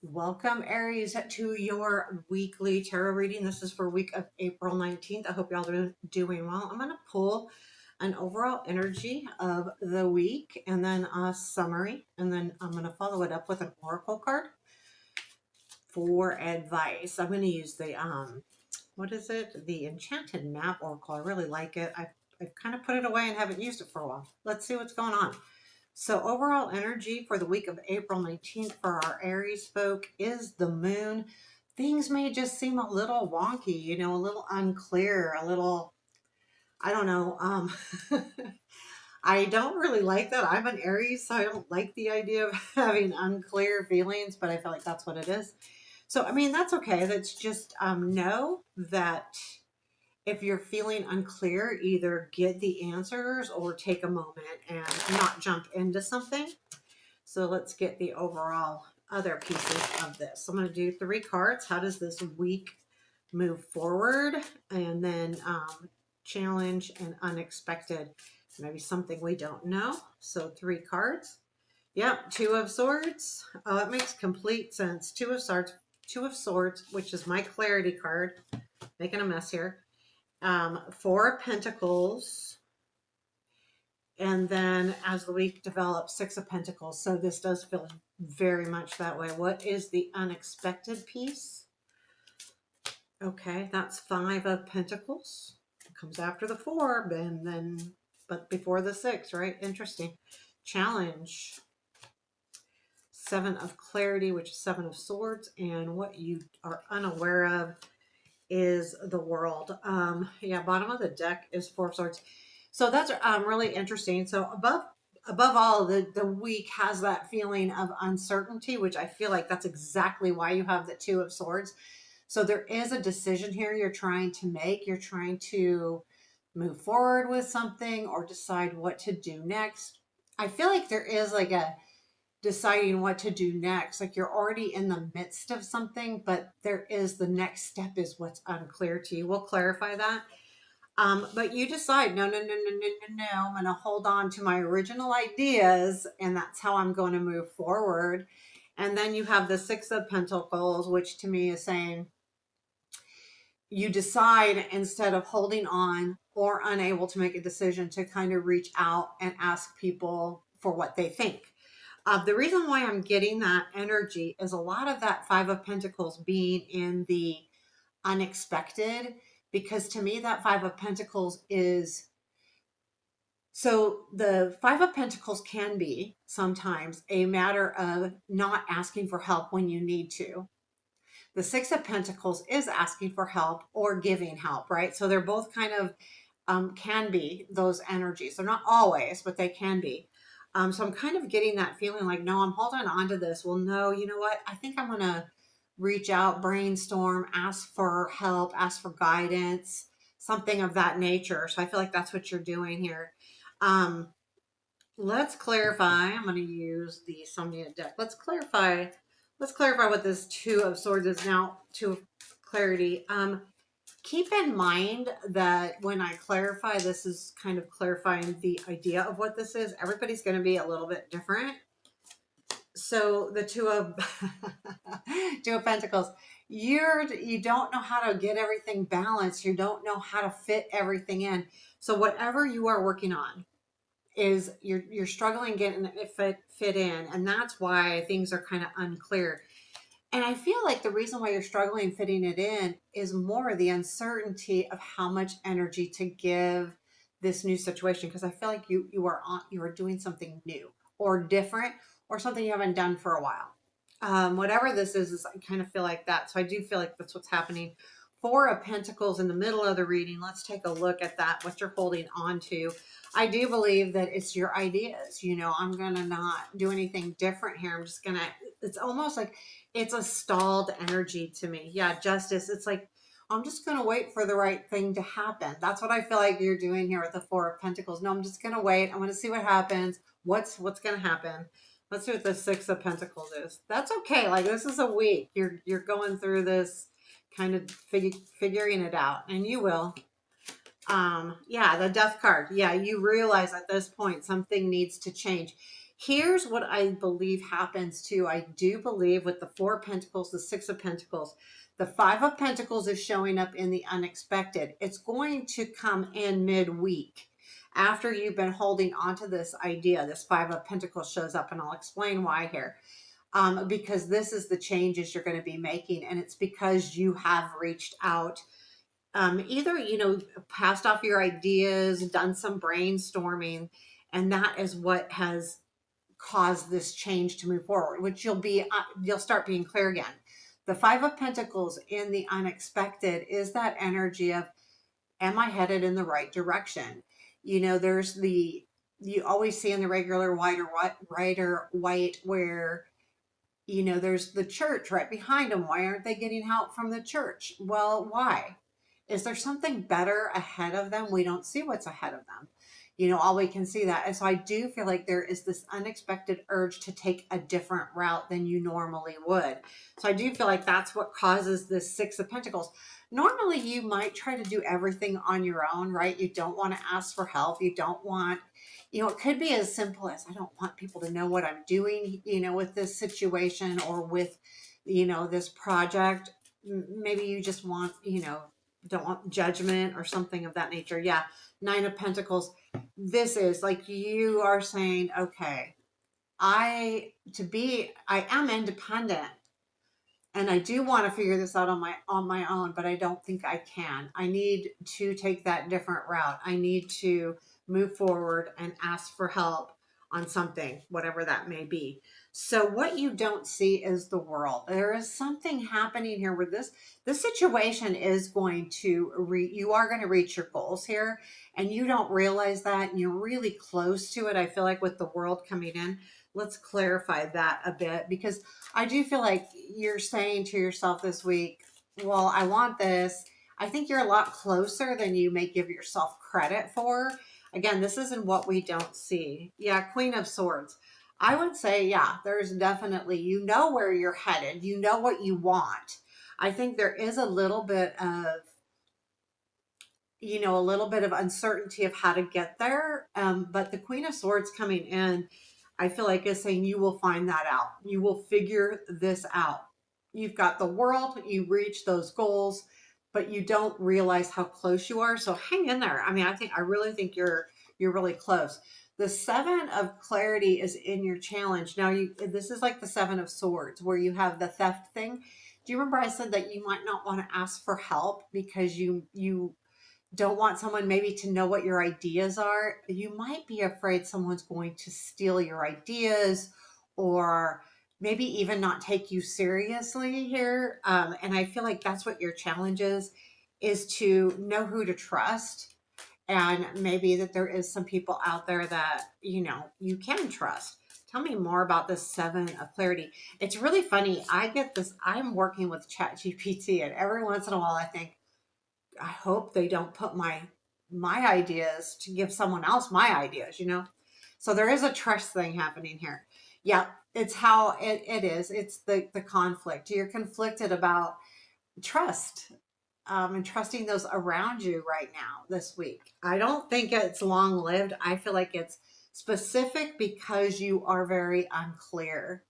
Welcome, Aries, to your weekly tarot reading. This is for week of April 19th. I hope y'all are doing well. I'm going to pull an overall energy of the week and then a summary, and then I'm going to follow it up with an oracle card for advice. I'm going to use the what is it? The Enchanted Map Oracle. I really like it. I've kind of put it away and haven't used it for a while. Let's see what's going on. So overall energy for the week of April 19th for our Aries folk is the moon. Things may just seem a little wonky, a little unclear, a little, I don't know. I don't really like that. I'm an Aries, so I don't like the idea of having unclear feelings, but I feel like that's what it is. So, I mean, that's okay. That's just know that if you're feeling unclear, either get the answers or take a moment and not jump into something. So let's get the overall other pieces of this. I'm going to do 3 cards. How does this week move forward? And then challenge and unexpected. Maybe something we don't know. So 3 cards. Yep, 2 of Swords. Oh, it makes complete sense. 2 of Swords, 2 of Swords, which is my clarity card. Making a mess here. 4 of Pentacles. And then as the week develops, 6 of Pentacles. So this does feel very much that way. What is the unexpected piece? Okay, that's 5 of Pentacles. It comes after the 4, and then, but before the 6, right? Interesting. Challenge. 7 of Clarity, which is 7 of Swords. And what you are unaware of is the World. Yeah, bottom of the deck is 4 of Swords. So that's really interesting. So above all, the week has that feeling of uncertainty, which I feel like that's exactly why you have the 2 of Swords. So there is a decision here you're trying to make. You're trying to move forward with something or decide what to do next. I feel like there is like a deciding what to do next. Like you're already in the midst of something, but there is the next step is what's unclear to you. We'll clarify that. But you decide, no, no, no, no, no, no, no. I'm going to hold on to my original ideas, and that's how I'm going to move forward. And then you have the 6 of Pentacles, which to me is saying you decide instead of holding on or unable to make a decision to kind of reach out and ask people for what they think. The reason why I'm getting that energy is a lot of that 5 of Pentacles being in the unexpected, because to me that 5 of Pentacles is, so the 5 of Pentacles can be sometimes a matter of not asking for help when you need to. The 6 of Pentacles is asking for help or giving help, right? So they're both kind of can be those energies. They're not always, but they can be. So I'm kind of getting that feeling like, no, I'm holding on to this. Well, no, you know what? I think I'm going to reach out, brainstorm, ask for help, ask for guidance, something of that nature. So I feel like that's what you're doing here. Um, let's clarify. I'm going to use the Somnia deck. Let's clarify. Let's clarify what this 2 of Swords is now. 2 of Clarity. Keep in mind that when I clarify, this is kind of clarifying the idea of what this is. Everybody's going to be a little bit different. So the 2 of 2 of Pentacles, you don't know how to get everything balanced. You don't know how to fit everything in. So whatever you are working on is you're struggling getting it fit in, and that's why things are kind of unclear. And I feel like the reason why you're struggling fitting it in is more the uncertainty of how much energy to give this new situation. Because I feel like you are doing something new or different or something you haven't done for a while. Whatever this is I kind of feel like that. So I do feel like that's what's happening. 4 of Pentacles in the middle of the reading. Let's take a look at that, what you're holding on to. I do believe that it's your ideas. I'm going to not do anything different here. I'm just going to, it's almost like it's a stalled energy to me. Yeah, Justice. It's like, I'm just going to wait for the right thing to happen. That's what I feel like you're doing here with the 4 of Pentacles. No, I'm just going to wait. I'm going to see what happens. What's going to happen? Let's see what the 6 of Pentacles is. That's okay. Like, this is a week. You're going through this kind of figuring it out, and you will. Yeah, the Death card. Yeah, you realize at this point something needs to change. Here's what I believe happens too. I do believe with the Four of Pentacles, the Six of Pentacles, the Five of Pentacles is showing up in the unexpected. It's going to come in midweek after you've been holding on to this idea. This Five of Pentacles shows up, and I'll explain why here. Because this is the changes you're going to be making, and it's because you have reached out. Either, passed off your ideas, done some brainstorming, and that is what has cause this change to move forward, which you'll start being clear again. The Five of Pentacles in the unexpected is that energy of, am I headed in the right direction? There's you always see in the regular white or white where there's the church right behind them. Why aren't they getting help from the church? Well, why? Is there something better ahead of them? We don't see what's ahead of them. All we can see that. And so I do feel like there is this unexpected urge to take a different route than you normally would. So I do feel like that's what causes this Six of Pentacles. Normally, you might try to do everything on your own, right? You don't want to ask for help. You don't want, it could be as simple as, I don't want people to know what I'm doing, with this situation or with, this project. Maybe you just want, don't want judgment or something of that nature. Yeah. Nine of Pentacles. This is like you are saying, okay, I am independent, and I do want to figure this out on my own, but I don't think I can. I need to take that different route. I need to move forward and ask for help on something, whatever that may be. So what you don't see is the world. There is something happening here where this situation is going to you are going to reach your goals here, and you don't realize that, and you're really close to it. I feel like with the world coming in, let's clarify that a bit, because I do feel like you're saying to yourself this week, well, I want this. I think you're a lot closer than you may give yourself credit for. Again, this isn't what we don't see. Yeah, Queen of Swords. I would say, yeah, there's definitely, where you're headed. You know what you want. I think there is a little bit of, uncertainty of how to get there. But the Queen of Swords coming in, I feel like is saying you will find that out. You will figure this out. You've got the world, you reach those goals, but you don't realize how close you are. So hang in there. I mean, I really think you're really close. The Seven of Clarity is in your challenge. Now this is like the Seven of Swords where you have the theft thing. Do you remember I said that you might not want to ask for help because you don't want someone maybe to know what your ideas are? You might be afraid someone's going to steal your ideas or maybe even not take you seriously here. And I feel like that's what your challenge is to know who to trust. And maybe that there is some people out there that, you can trust. Tell me more about this Seven of Clarity. It's really funny. I get this, I'm working with ChatGPT, and every once in a while I think, I hope they don't put my ideas to give someone else my ideas. So there is a trust thing happening here. Yeah, it's how it is. It's the conflict. You're conflicted about trust, and trusting those around you right now this week. I don't think it's long lived. I feel like it's specific because you are very unclear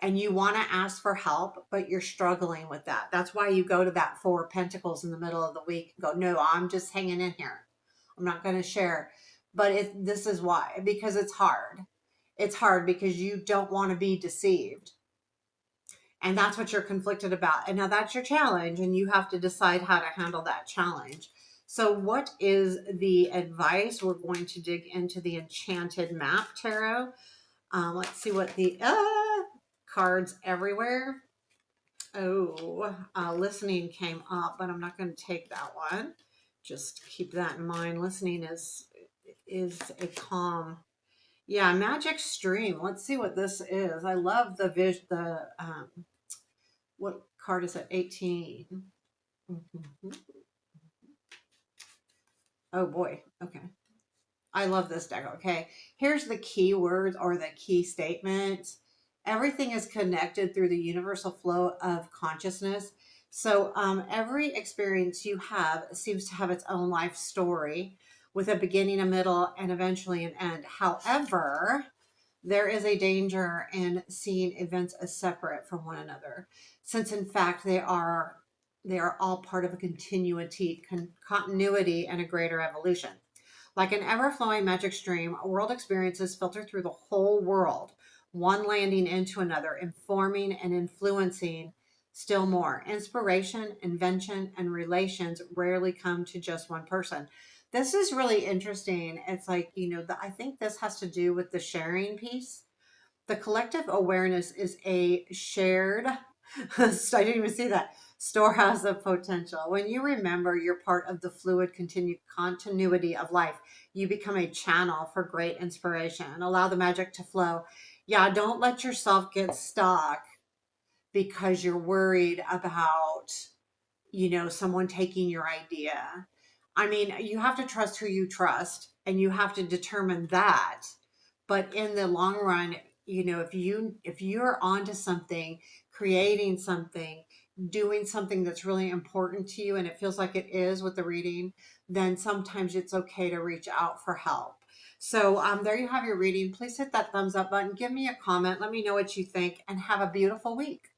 and you want to ask for help, but you're struggling with that. That's why you go to that Four of Pentacles in the middle of the week and go, no, I'm just hanging in here. I'm not going to share. But this is why, because it's hard. It's hard because you don't want to be deceived. And that's what you're conflicted about. And now that's your challenge, and you have to decide how to handle that challenge. So what is the advice? We're going to dig into the Enchanted Map Tarot. Let's see what the cards everywhere. Oh, listening came up, but I'm not going to take that one. Just keep that in mind. Listening is a calm. Yeah, magic stream. Let's see what this is. I love the what card is it? 18. Mhm. Oh boy. Okay. I love this deck. Okay. Here's the key words or the key statements. Everything is connected through the universal flow of consciousness. So every experience you have seems to have its own life story with a beginning, a middle, and eventually an end. However, there is a danger in seeing events as separate from one another, since in fact they are all part of a continuity and a greater evolution. Like an ever flowing magic stream, world experiences filter through the whole world, one landing into another, informing and influencing still more. Inspiration, invention, and relations rarely come to just one person. This is really interesting. It's like, I think this has to do with the sharing piece. The collective awareness is a shared, I didn't even see that, storehouse of potential. When you remember you're part of the fluid continuity of life, you become a channel for great inspiration and allow the magic to flow. Yeah, don't let yourself get stuck because you're worried about someone taking your idea. I mean, you have to trust who you trust and you have to determine that. But in the long run, if you're onto something, creating something, doing something that's really important to you and it feels like it is with the reading, then sometimes it's okay to reach out for help. So there you have your reading. Please hit that thumbs up button. Give me a comment. Let me know what you think and have a beautiful week.